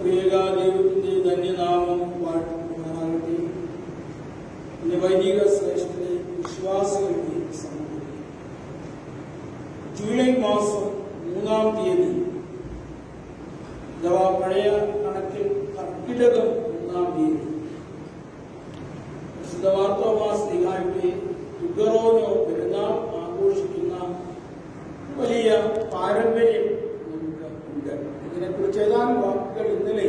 ദൈവത്തിന്റെ ധന്യനാമം വാഴ്ത്തുമാറാകട്ടെ. ഇന്ന് വൈദിക ശ്രേഷ്ഠരെ വിശ്വാസികളുടെ സമൂഹം ജൂലൈ മാസം 3-ാം തീയതി അഥവാ പഴയ കണക്കിൽ കർക്കിടകം 1-ാം തീയതി വിശുദ്ധ മാർത്തോമാശ്ലീഹായുടെ യുഗറോനോ പെരുന്നാൾ ആഘോഷിക്കുന്ന വലിയ പാരമ്പര്യം നമുക്ക് ഉണ്ട്. ഇതിനെക്കുറിച്ച് ഏതാനും വാക്കുകൾ ഇന്നലെ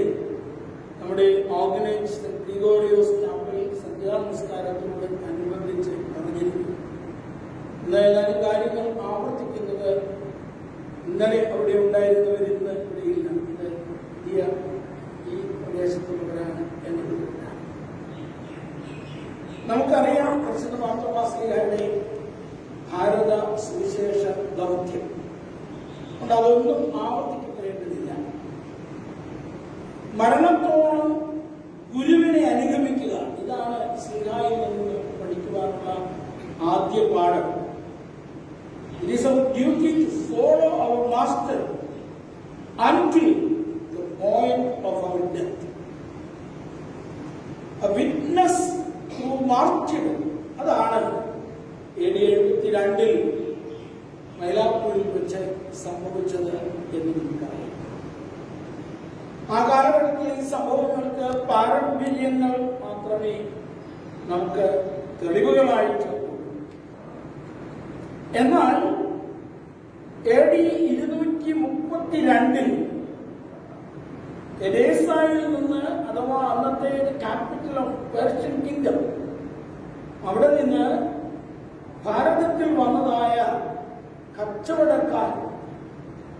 നമ്മുടെ ഓർഗനൈസ്ഡ് ഗ്രിഗോറിയോസ് ചാപ്പൽ സന്ധ്യാനമസ്കാരത്തോട് അനുബന്ധിച്ച് പറഞ്ഞിരിക്കുന്നു. ഇന്ന് ഏതാനും കാര്യങ്ങൾ ആവർത്തിക്കുന്നത് ഇന്നലെ അവിടെ ഉണ്ടായിരുന്നവർ ഇന്ന് ഇവിടെയില്ല. ഇത് പുതിയ ഈ പ്രദേശത്തുള്ളവരാണ് എന്നുള്ളതാണ്. നമുക്കറിയാം പരിശുദ്ധ മാർത്തോമാശ്ലീഹായുടെ ഭാരത സുവിശേഷ ദൗത്യം കൊണ്ട് അതൊന്നും ആവർത്തിക്കപ്പെടേണ്ടതില്ല. മരണത്തോളം ഗുരുവിനെ അനുഗമിക്കുക, ഇതാണ് ശ്ലീഹായിൽ നിന്ന് പഠിക്കുവാനുള്ള ആദ്യ പാഠം. It is our duty to follow our master until the point of our death. A witness through martyrdom, അതാണ് AD 72 മൈലാപ്പൂരിൽ വെച്ച് സംഭവിച്ചത് എന്ന് നമുക്കറിയാം. ആ കാലഘട്ടത്തിൽ ഈ സംഭവങ്ങൾക്ക് പാരമ്പര്യങ്ങൾ മാത്രമേ നമുക്ക് തെളിവുകളായിട്ട്. എന്നാൽ AD 232 എഡേസയിൽ നിന്ന്, അഥവാ അന്നത്തെ ക്യാപിറ്റൽ ഓഫ് പേർഷ്യൻ കിങ്ഡം, അവിടെ നിന്ന് ഭാരതത്തിൽ വന്നതായ കച്ചവടക്കാർ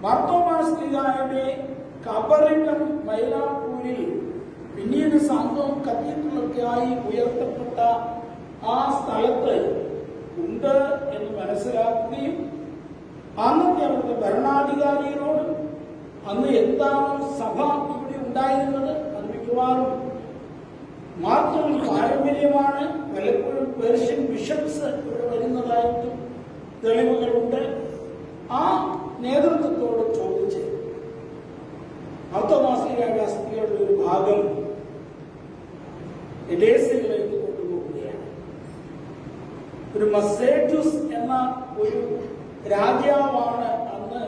മാർത്തോമാശ്ലീഹായുടെ കബറിടം മൈലാപ്പൂരിൽ പിന്നീട് സംഘവും കത്തീഡ്രലൊക്കെ ആയി ഉയർത്തപ്പെട്ട ആ സ്ഥലത്ത് ഉണ്ട് എന്ന് മനസ്സിലാക്കുകയും അന്നത്തെ അവിടുത്തെ ഭരണാധികാരികളോട് അന്ന് എന്താണ് സഭ ഇവിടെ ഉണ്ടായിരുന്നത്, അത് മിക്കവാറും മാത്രം പാരമ്പര്യമാണ്, പലപ്പോഴും പേർഷ്യൻ ബിഷപ്സ് ഇവിടെ വരുന്നതായിട്ടും തെളിവുകളുണ്ട്. ആ നേതൃത്വത്തോട് ചോദിച്ച് മാർത്തോമാശ്ലീഹായുടെ അസ്ഥികളുടെ ഒരു ഭാഗം എഡേസയിലേക്ക് കൊണ്ടുപോവുകയാണ്. ഒരു മസേറ്റൂസ് എന്ന ഒരു രാജാവാണ് അന്ന്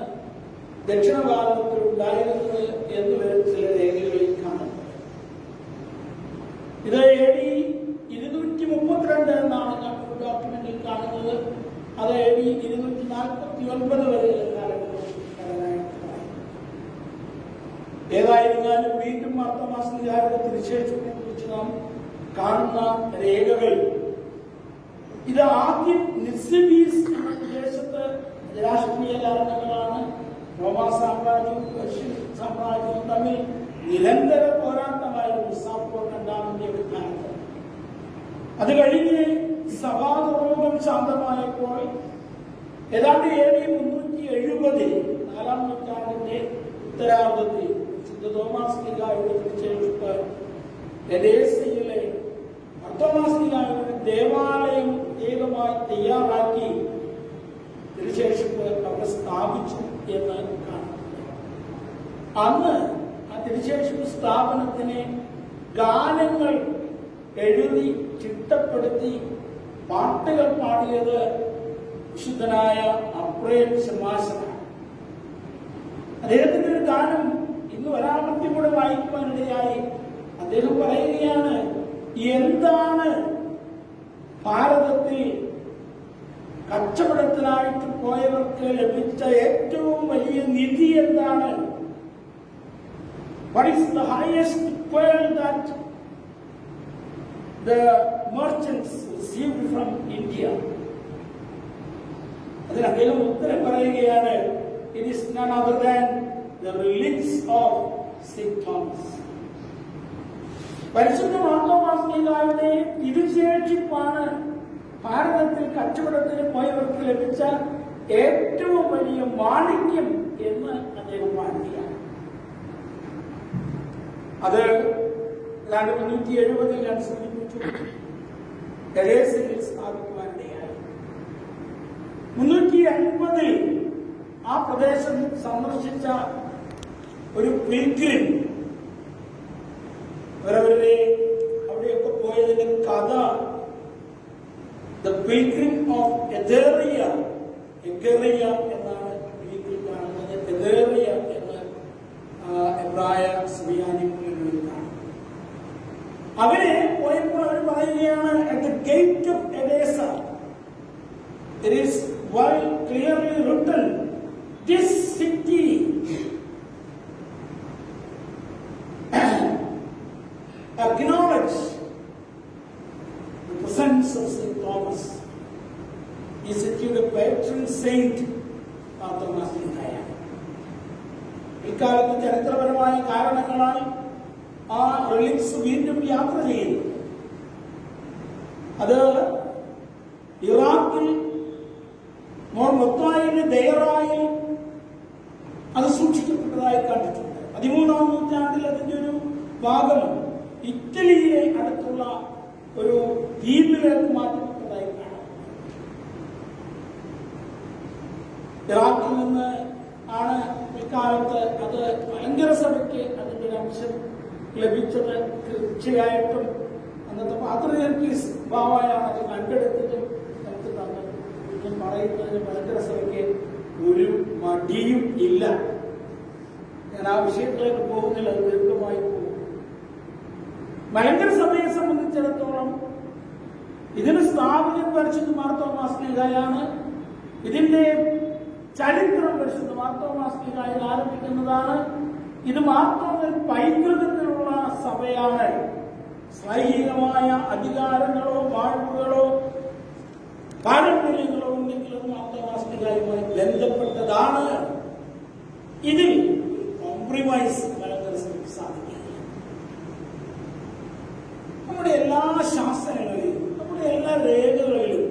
ദക്ഷിണ ഭാരതത്തിൽ ഉണ്ടായിരുന്നത് എന്ന് ചില രേഖകളിൽ കാണുന്നത്. ഇത് AD 232 എന്നാണ് ഒരു ഡോക്യുമെന്റിൽ കാണുന്നത്. അത് AD 249 വരെ ഏതായിരുന്നാലും വീണ്ടും മാർത്തോമാശ്ലീഹായുടെ തിരുശേഷിപ്പിനെ കുറിച്ച് നാം കാണുന്ന രേഖകൾ ഇത് ആദ്യം നിസിബീസ് എന്ന പ്രദേശത്ത് രാഷ്ട്രീയ കാരണങ്ങളാണ്. റോമാ സാമ്രാജ്യവും പേർഷ്യൻ സാമ്രാജ്യവും തമ്മിൽ നിരന്തര പോരാട്ടമായിരുന്നു സാപ്പോ രണ്ടാമന്റെ ഒരു കാലത്ത്. അത് കഴിഞ്ഞ് സഭാതോളം ശാന്തമായപ്പോൾ ഏതാണ്ട് AD 370 4-ാം നൂറ്റാണ്ടിന്റെ ഉത്തരാർദ്ധത്തിൽ വിശുദ്ധ തോമാശ്ലീഹായുടെ തിരുശേഷിപ്പ് എഡേസയിലെ മാർത്തോമാശ്ലീഹായുടെ ദേവാലയം പ്രത്യേകമായി തയ്യാറാക്കി തിരുശേഷിപ്പ് അവിടെ സ്ഥാപിച്ചു എന്ന് കാണുന്നു. അന്ന് ആ തിരുശേഷിപ്പ് സ്ഥാപനത്തിന് ഗാനങ്ങൾ എഴുതി ചിട്ടപ്പെടുത്തി പാട്ടുകൾ പാടിയത് വിശുദ്ധനായ അപ്രേൽ ശമാശനാണ്. അദ്ദേഹത്തിന്റെ ഒരു ഗാനം ഇന്ന് ഒരാമത്യം കൂടെ വായിക്കുവാനിടയായി. അദ്ദേഹം പറയുകയാണ്, എന്താണ് ഭാരതത്തിൽ കച്ചവടത്തിനായിട്ട് പോയവർക്ക് ലഭിച്ച ഏറ്റവും വലിയ നിധി എന്താണ്? What is the highest pearl that the merchants received from India? അതിന് അദ്ദേഹം ഉത്തരം പറയുകയാണ്, it is none other than the relics of St. Thomas. പരിശുദ്ധ മാർത്തോമാശ്ലീഹായുടെ തിരുശേഷിപ്പാണ് ഭാരതത്തിൽ കച്ചവടത്തിന് പോയവർക്ക് ലഭിച്ച ഏറ്റവും വലിയ മാണിക്യം എന്ന് അദ്ദേഹം പറയുകയാണ്. അത് 370 ഞാൻ സൂചിപ്പിച്ചു എഡേസയിൽ സ്ഥാപിക്കുവാനിടയായി. 380 ആ പ്രദേശം സന്ദർശിച്ച ഒരു പിൽഗ്രിം പിൽഗ്രിം ഓഫ് എഥേറിയ എന്നാണ് ഗ്രീക്കിൽ കാണുന്നത്. എഥേറിയ എന്ന് എബ്രായ സുറിയാനി മൂലങ്ങളിൽ കാണും. അവര് പോയപ്പോൾ അവർ പറയുകയാണ്, at the gate of Edessa there is well clearly written, this city acknowledge the presence of St. Thomas. ഈ സിറ്റിയുടെ patron saint മാർത്തോമാ ശ്ലീഹായാണ്. ഇക്കാലത്ത് ചരിത്രപരമായ കാരണങ്ങളാൽ ആ റിലിക്സ് വീണ്ടും യാത്ര ചെയ്യുന്നു. അത് ഇറാഖിൽ മൊത്തായിലെ ദയറായിൽ അത് സൂക്ഷിക്കപ്പെട്ടതായി കണ്ടിട്ടുണ്ട്. 13-ാം നൂറ്റാണ്ടിൽ അതിന്റെ ഒരു ഭാഗം ഇറ്റലിയിലെ അടുത്തുള്ള ഒരു ദ്വീപിലേക്ക് മാറ്റപ്പെട്ടതായി കാണാം. ഇറാഖിൽ നിന്ന് ആണ് ഇക്കാലത്ത് അത് ഭയങ്കര സഭയ്ക്ക് അതിന്റെ ഒരു അംശം ലഭിച്ചത്. തീർച്ചയായിട്ടും അന്നത്തെ പാത്രീയർക്കീസ് ബാവയാണ് അത് കണ്ടെടുത്തതും നമുക്ക് തന്നത്. ഞാൻ പറയുന്നതിന് ഭയങ്കര സഭയ്ക്ക് ഒരു മടിയും ഇല്ല. ഞാൻ ആ വിഷയത്തിലേക്ക് പോകുന്നില്ല, അത് ദീർഘമായി പോകും. ഭയങ്കര സഭയെ സംബന്ധിച്ചിടത്തോളം ഇതിന് സ്ഥാപനം പരിശുദ്ധ മാർത്തോമാ ശ്ലീഹായാണ്. ഇതിന്റെ ചരിത്രം പരിശുദ്ധ മാർത്തോമാ ശ്ലീഹായിൽ ആരംഭിക്കുന്നതാണ്. ഇത് മാർത്തോമൻ പൈതൃകത്തിലുള്ള സഭയാണ്. ശ്ലൈഹികമായ അധികാരങ്ങളോ വാഴ്വുകളോ പാരമ്പര്യങ്ങളോ ഉണ്ടെങ്കിൽ അത് മാർത്തോമാ ശ്ലീഹായുമായി ബന്ധപ്പെട്ടതാണ്. ഇതിൽ കോംപ്രമൈസ് മലങ്കരസഭയ്ക്ക് സാധിക്കില്ല. നമ്മുടെ എല്ലാ ശാസനങ്ങളിലും നമ്മുടെ എല്ലാ രേഖകളിലും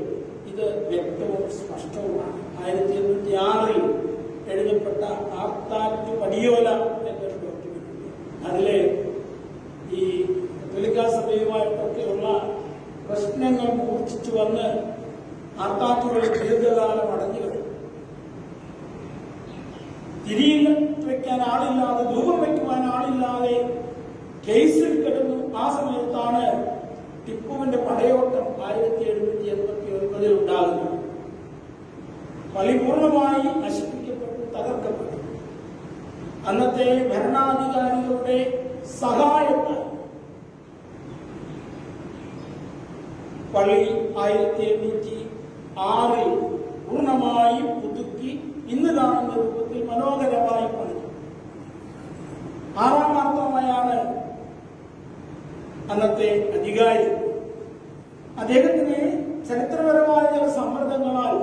ഇത് വ്യക്തവും സ്പഷ്ടവുമാണ്. 1806 എഴുതപ്പെട്ട ആർത്താറ്റ് പടിയോല എന്നൊരു ഡോക്യുമെന്റ്. അതിലെ ഈ കത്തോലിക്കാ സഭയുമായിട്ടൊക്കെയുള്ള പ്രശ്നങ്ങൾ മൂർച്ഛിച്ചു വന്ന് ആർത്താറ്റുകൾ ദീർഘകാലം അടഞ്ഞു കഴിഞ്ഞു. തിരിയിൽ വയ്ക്കാൻ ആളില്ലാതെ, ധൂപം വയ്ക്കുവാൻ ആളില്ലാതെ കേസിൽ കിടന്നു. ആ സമയത്താണ് ടിപ്പുവിന്റെ പടയോട്ടം 1789 ഉണ്ടാകുന്നത്. പള്ളി പൂർണ്ണമായി നശിപ്പിക്കപ്പെട്ടു, തകർക്കപ്പെട്ടു. അന്നത്തെ ഭരണാധികാരികളുടെ സഹായത്താൽ പള്ളി 1806 പൂർണ്ണമായി പുതുക്കി ഇന്ന് കാണുന്ന രൂപത്തിൽ മനോഹരമായി പണിതു. 6-ാം മാർത്തോമയാണ് അന്നത്തെ അധികാരി. അദ്ദേഹത്തിന് ചരിത്രപരമായ ചില സമ്മർദ്ദങ്ങളാൽ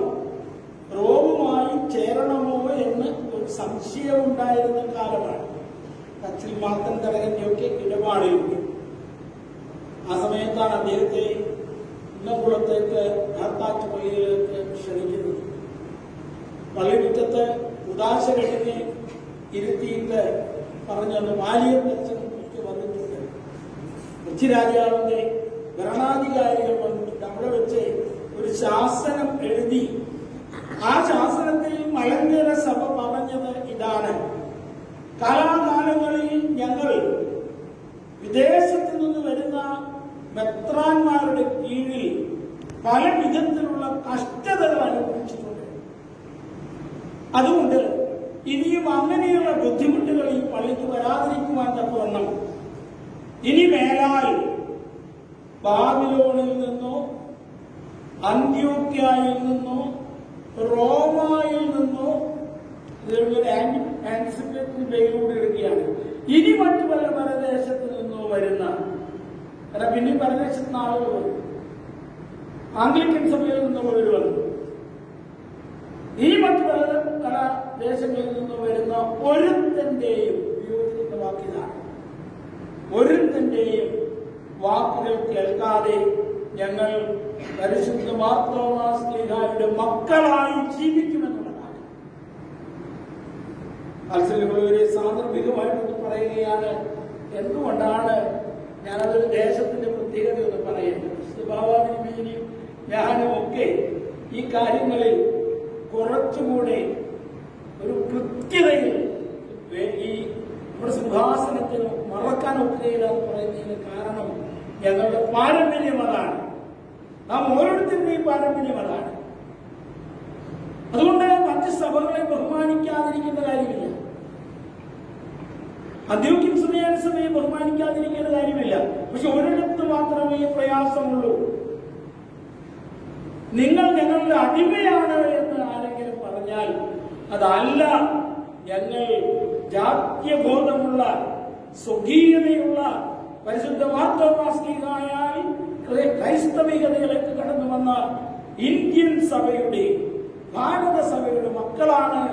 റോമുമായി ചേരണമോ എന്ന് ഒരു സംശയമുണ്ടായിരുന്ന കാലമാണ്. കച്ചിൽ മാത്തൻ തടകന്റെയൊക്കെ ഇടപാടിലുണ്ട്. ആ സമയത്താണ് അദ്ദേഹത്തെ ഇന്നകുളത്തേക്ക് ആർത്താറ്റ് പള്ളിയിലേക്ക് ക്ഷണിക്കുന്നത്. പള്ളിമുറ്റത്ത് ഉദാശകനെ ഇരുത്തിയിട്ട് പറഞ്ഞൊന്ന് വാലിയം വെച്ച് വന്നിട്ടുണ്ട്. കൊച്ചി രാജാവിന്റെ ഭരണാധികാരികൾ വന്നിട്ടുണ്ട്. അവിടെ വെച്ച് ഒരു ശാസനം എഴുതി. ആ ശാസനത്തിൽ മലങ്കര സഭ പറഞ്ഞത് ഇതാണ്: കാലാകാലങ്ങളിൽ ഞങ്ങൾ വിദേശത്തു നിന്ന് വരുന്ന മെത്രാന്മാരുടെ കീഴിൽ പല വിധത്തിലുള്ള കഷ്ടതകൾ അനുഭവിച്ചിട്ടുണ്ട്. അതുകൊണ്ട് ഇനിയും അങ്ങനെയുള്ള ബുദ്ധിമുട്ടുകൾ ഈ പള്ളിക്ക് വരാതിരിക്കുവാൻ തക്കവണ്ണം ഇനി മേലാൽ ബാബിലോണിൽ നിന്നോ അന്ത്യോക്യയിൽ നിന്നോ റോമായിൽ നിന്നോ ഇതൊരു ആൻസിപ്പേറ്ററി ബെയിലൂടെ ഇടുകയാണ്. ഇനി മറ്റു പല പരദേശത്ത് നിന്നോ വരുന്ന, കാരണം പിന്നെയും പരദേശത്ത് നിന്ന് ആളുകൾ വന്നു, ആംഗ്ലിക്കൻ സഭയിൽ നിന്നുള്ളവർ വന്നു. ഈ മറ്റു പല ദേശങ്ങളിൽ നിന്ന് വരുന്ന ഒരുത്തന്റെയും ഉപയോഗിക്കുന്ന വാക്കിതാണ്, ഒരുത്തന്റെയും വാക്കുകൾ കേൾക്കാതെ ഞങ്ങൾ പരിശുദ്ധ മാർത്തോമാ ശ്ലീഹായുടെ മക്കളായി ജീവിക്കുമെന്നുള്ളതാണ്. മത്സരങ്ങളൊരു സാന്ദർഭികമായിട്ടൊന്ന് പറയുകയാണ്. എന്തുകൊണ്ടാണ് ഞാനതൊരു ദേശത്തിന്റെ പ്രത്യേകത എന്ന് പറയുന്നത്? സ്വഭാവവിനിമയനും ഞാനും ഒക്കെ ഈ കാര്യങ്ങളിൽ കുറച്ചുകൂടെ ഒരു കൃത്യതയിൽ ഈ നമ്മുടെ സിംഹാസനത്തിന് മറക്കാൻ ഒക്കുകയില്ല എന്ന് പറയുന്നതിന് കാരണം ഞങ്ങളുടെ പാരമ്പര്യം അതാണ്. നാം ഓരോരുത്തരുടെയും പാരമ്പര്യം അതാണ്. അതുകൊണ്ട് മറ്റ് സഭകളെ ബഹുമാനിക്കാതിരിക്കേണ്ട കാര്യമില്ല, അന്ത്യോക്യൻ സുറിയാനി സഭയെ ബഹുമാനിക്കാതിരിക്കേണ്ട കാര്യമില്ല. പക്ഷെ ഒരിടത്ത് മാത്രമേ പ്രയാസമുള്ളൂ. നിങ്ങൾ ഞങ്ങളുടെ അടിമയാണ് എന്ന് ആരെങ്കിലും പറഞ്ഞാൽ അതല്ല, ഞങ്ങൾ ജാത്യബോധമുള്ള സ്വകീയതയുള്ള പരിശുദ്ധ മാർത്തോമാസ്ലിഹായാൽ ക്രൈസ്തവികതയിലേക്ക് കടന്നു വന്ന ഇന്ത്യൻ സഭയുടെ, ഭാരത സഭയുടെ മക്കളാണ്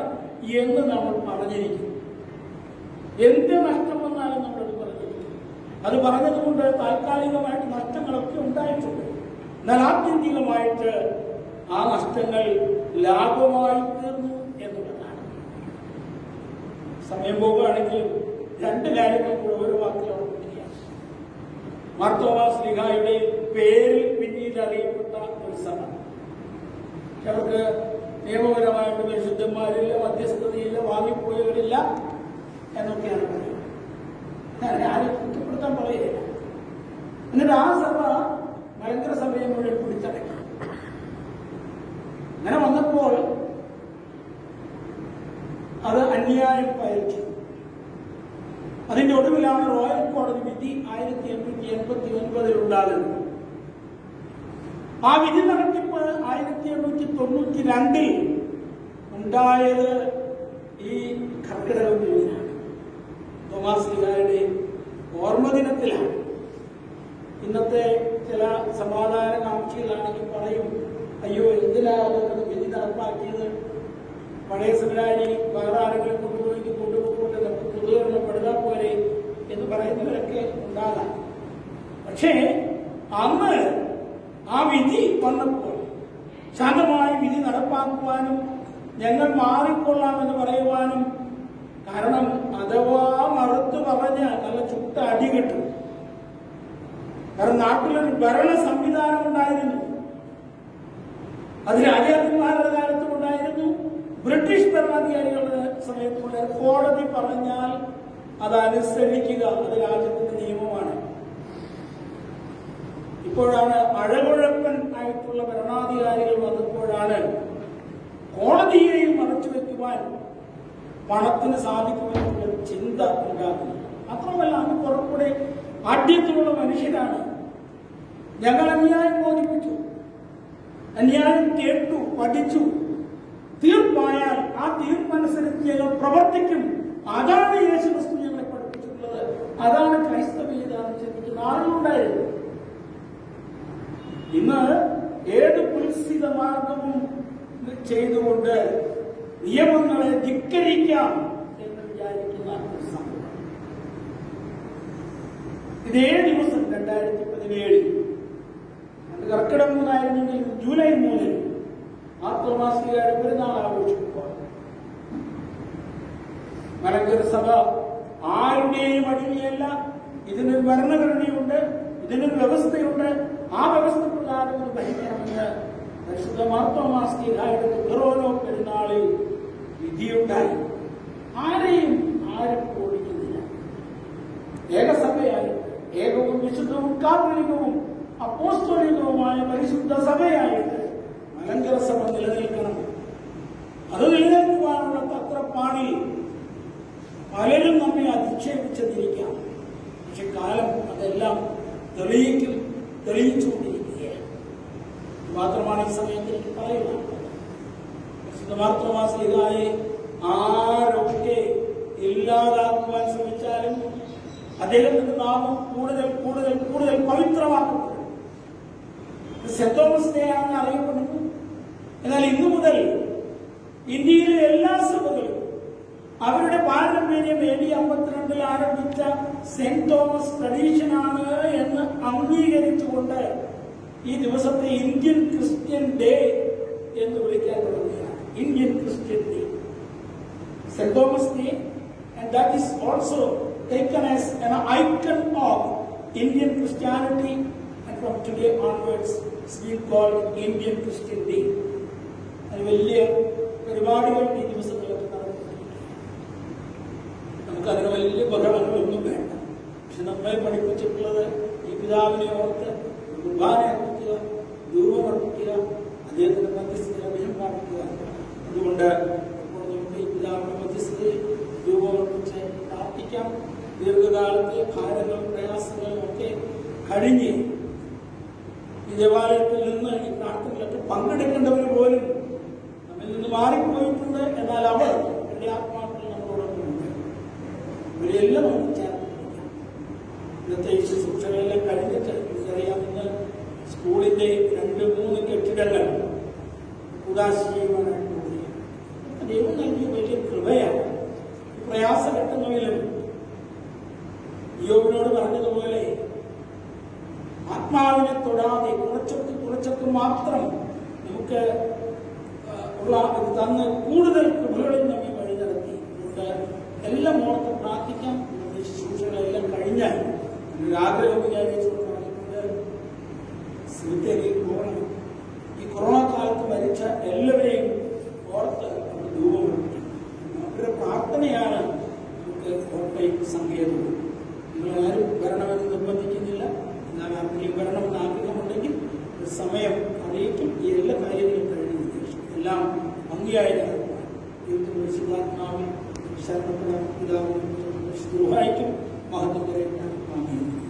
എന്ന് നമ്മൾ പറഞ്ഞിരിക്കുന്നു. എന്ത് നഷ്ടം വന്നാലും നമ്മളത് പറഞ്ഞിരിക്കും. അത് പറഞ്ഞതുകൊണ്ട് താൽക്കാലികമായിട്ട് നഷ്ടങ്ങളൊക്കെ ഉണ്ടായിട്ടുണ്ട്. എന്നാൽ ആത്യന്തികമായിട്ട് ആ നഷ്ടങ്ങൾ ലാഭമായി തീർന്നു എന്നുള്ളതാണ്. സമയം പോകുകയാണെങ്കിൽ രണ്ട് കാര്യങ്ങൾ കൂടെ ഓരോ വാക്കിൽ ഓർമ്മിക്കുക. മാർത്തോമാസ്ലിഹായുടെ പേരിൽ പിന്നീട് അറിയപ്പെട്ട ഒരു സഭ, അവർക്ക് നിയമപരമായിട്ട് പരിശുദ്ധന്മാരില്ല, മധ്യസ്ഥതയില്ല, വാങ്ങിപ്പോയവരില്ല എന്നൊക്കെയാണ് പറയുന്നത്. ഞാൻ ആരും കുറ്റപ്പെടുത്താൻ പറയുകയില്ല. എന്നിട്ട് ആ സഭ മലങ്കര സഭയെ മുഴുവൻ പിടിച്ചടക്കി. അങ്ങനെ വന്നപ്പോൾ അത് അന്യായം ഫയൽ ചെയ്തു. അതിന്റെ ഒടുവിലാണ് റോയൽ കോടതി വിധി 1889 ഉണ്ടാകുന്നത്. ആ വിധി നടത്തിപ്പ് 1892 ഉണ്ടായത് ഈ കർക്കിടക ദിനമാണ്, തോമാസ്ലിഹായുടെ ഓർമ്മ ദിനത്തിലാണ്. ഇന്നത്തെ ചില സമാധാനകാംക്ഷികളാണെങ്കിൽ പറയും, അയ്യോ എന്തിനാണ് വിധി നടപ്പാക്കിയത്, പഴയ സെമിനാരി വേറെ ആരെങ്കിലും കൊണ്ടുപോയിക്കൊണ്ട് നമുക്ക് പൊതുവെപ്പെടുത്താൻ പോലെ എന്ന് പറയുന്നവരൊക്കെ ഉണ്ടാകാം. പക്ഷേ അന്ന് ആ വിധി വന്നപ്പോൾ ശാന്തമായി വിധി നടപ്പാക്കുവാനും ഞങ്ങൾ മാറിക്കൊള്ളാമെന്ന് പറയുവാനും, കാരണം അഥവാ മറുത്തു പറഞ്ഞ് നല്ല ചുട്ട അടി കിട്ടും. കാരണം നാട്ടിലൊരു ഭരണ സംവിധാനം ഉണ്ടായിരുന്നു. അത് രാജാക്കന്മാരുടെ കാലത്തും ഉണ്ടായിരുന്നു, ബ്രിട്ടീഷ് ഭരണാധികാരികളുടെ സമയത്തുള്ള. കോടതി പറഞ്ഞാൽ അതനുസരിക്കുക, അത് രാജ്യത്തിന്റെ നിയമമാണ്. ഇപ്പോഴാണ് അഴകുഴപ്പൻ ആയിട്ടുള്ള ഭരണാധികാരികൾ വന്നപ്പോഴാണ് കോടതിയെയും മറച്ചു വെക്കുവാൻ പണത്തിന് സാധിക്കുമെന്നുള്ള ചിന്ത ഉണ്ടാകുന്നത്. മാത്രമല്ല, അത് പുറപ്പെടെ ആഢ്യത്തിലുള്ള മനുഷ്യരാണ്. ഞങ്ങൾ അന്യായം ബോധിപ്പിച്ചു, അന്യായം കേട്ടു, പഠിച്ചു, തീർപ്പായാൽ ആ തീർപ്പനുസരിച്ച് ഞങ്ങൾ പ്രവർത്തിക്കും. അതാണ് യേശുക്രിസ്തു ഞങ്ങളെ പഠിപ്പിച്ചിട്ടുള്ളത്. അതാണ് ക്രൈസ്തവീയത അനുസരിക്കുന്ന ആളുകളുണ്ടായിരുന്നു. ഇന്ന് ഏത് കുൽസിത മാർഗവും ചെയ്തുകൊണ്ട് നിയമങ്ങളെ ധിക്കരിക്കാം എന്ന് വിചാരിക്കുന്ന ഒരു സംഭവം. ഇതേ ദിവസം 2017 കർക്കിടക 3 ജൂലൈ 3 മാർത്തോമാസ്ലിഹായുടെ പെരുന്നാൾ ആഘോഷിക്കുക. മലങ്കര സഭ ആരുടെയും അടിമയല്ല. ഇതിനൊരു ഭരണഘടനയുണ്ട്, ഇതിനൊരു വ്യവസ്ഥയുണ്ട്. ആ വ്യവസ്ഥ പ്രകാരം ഇത് ഭരിക്കണമെന്ന് പരിശുദ്ധ മാർത്തോമാസ്ലിഹായുടെ ഓരോ പെരുന്നാളിൽ വിധിയുണ്ടായി. ആരും ഓടിക്കുന്നില്ല. ഏകസഭയായിട്ട്, ഏകവും വിശുദ്ധവും കാതോലികവും അപ്പോസ്തോലികവുമായ പരിശുദ്ധ സഭയായിട്ട് മലങ്കര സഭ നിലനിൽക്കണം. അത് നിലനിൽക്കുവാനുള്ള തത്രപ്പാടിൽ പലരും നമ്മെ അധിക്ഷേപിച്ചതിരിക്കാം. പക്ഷെ കാലം അതെല്ലാം തെളിയിച്ചുകൊണ്ടിരിക്കുകയാണ്. മാത്രമാണ് ഈ സമയത്ത് എനിക്ക് പറയുന്നത്, പരിശുദ്ധ മാർത്തോമാസ്ലിഹായെ ആരൊക്കെ ഇല്ലാതാക്കുവാൻ ശ്രമിച്ചാലും അദ്ദേഹത്തിന്റെ നാമം കൂടുതൽ കൂടുതൽ കൂടുതൽ പവിത്രമാക്കപ്പെടും. സെന്റ് തോമസ് ഡേ ആണെന്ന് അറിയപ്പെടുന്നു. എന്നാൽ ഇന്നു മുതൽ ഇന്ത്യയിലെ എല്ലാ സഭകളും അവരുടെ പാരമ്പര്യം AD 52 ആരംഭിച്ച സെന്റ് തോമസ് ട്രഡീഷനാണ് എന്ന് അംഗീകരിച്ചുകൊണ്ട് ഈ ദിവസത്തെ ഇന്ത്യൻ ക്രിസ്ത്യൻ ഡേ എന്ന് വിളിക്കാൻ തുടങ്ങുകയാണ്. Indian Christian day, saint Thomas day, and that is also taken as an icon of Indian Christianity, and from today onwards it's being called Indian Christian Day. അത് വലിയ പരിപാടികൾ ഈ ദിവസങ്ങളിലൊക്കെ നടക്കുന്നുണ്ട്. നമുക്കതിന് വലിയ ബഹളങ്ങളൊന്നും വേണ്ട. പക്ഷെ നമ്മളെ പഠിപ്പിച്ചിട്ടുള്ളത് ഈ പിതാവിനെ ഓർത്ത് കുർബാന അർപ്പിക്കുക, ധൂപമർപ്പിക്കുക, അദ്ദേഹത്തിന്റെ മധ്യസ്ഥയിൽ അഭയം പ്രാപിക്കുക. അതുകൊണ്ട് ഇപ്പോൾ നമുക്ക് ഈ പിതാവിന്റെ മധ്യസ്ഥതയിൽ ധൂപമർപ്പിച്ച് പ്രാർത്ഥിക്കാം. ദീർഘകാലത്തെ ഭാരങ്ങളും പ്രയാസങ്ങളും ഒക്കെ കഴിഞ്ഞ് ഈ ദേവാലയത്തിൽ നിന്ന് ഈ പ്രാർത്ഥനയിലൊക്കെ പങ്കെടുക്കേണ്ടവർ പോലും നമ്മിൽ നിന്ന് മാറിപ്പോയിട്ടുണ്ട്. എന്നാൽ അവർ എന്റെ ആത്മാക്കൾ നമ്മളോടൊപ്പമുണ്ട്. ഇവരെല്ലാം നമുക്ക് ചേർത്തിട്ടുണ്ട്. ഇന്നത്തെ ഈ ശുശ്രൂഷകളെല്ലാം കഴിഞ്ഞിട്ട് എനിക്കറിയാവുന്ന സ്കൂളിന്റെ 2-3 കെട്ടിടങ്ങൾ ഉദാശ ചെയ്യുവാനായിട്ട് പോവുകയാണ്. ദൈവം നൽകിയ വലിയ കൃപയാണ്. പ്രയാസഘട്ടങ്ങളിലും യോബിനോട് പറഞ്ഞതുപോലെ ആത്മാവിനെ തൊടാതെ കുറച്ചൊക്കെ മാത്രം നമുക്ക് ഉള്ള തന്ന് കൂടുതൽ കൃപകളിൽ നമ്മെ വഴി നടത്തി. അതുകൊണ്ട് എല്ലാം ഓർത്ത് പ്രാർത്ഥിക്കാം. ശുശ്രൂഷകളെല്ലാം കഴിഞ്ഞാൽ ഒരാഗ്രഹം വിചാരിച്ചുകൊണ്ട് പറഞ്ഞിട്ടുണ്ട്, സെമിത്തേരിയിൽ പോകണം. ഈ കൊറോണ കാലത്ത് മരിച്ച എല്ലാവരെയും ഓർത്ത് നമുക്ക് ധൂപമർപ്പിക്കണം. നമുക്കൊരു പ്രാർത്ഥനയാണ് നമുക്ക് ഓൺലൈൻ സങ്കേതവും. നിങ്ങളാരും വരണമെന്ന് നിർബന്ധിക്കുന്നില്ല. എന്നാൽ ആർക്കെങ്കിലും വരണമെന്ന് ആഗ്രഹമുണ്ടെങ്കിൽ സമയം അറിയിക്കും. ഈ എല്ലാ കാര്യങ്ങളും കഴിഞ്ഞതിന് ശേഷം എല്ലാം ഭംഗിയായി നടക്കുവാൻ ദൈവത്തിന്റെ വിശുദ്ധാത്മാവിൽ ശരണപ്പെടാൻ പിതാവിനും മഹത്വം കരയറ്റാൻ ആഗ്രഹിക്കുന്നു.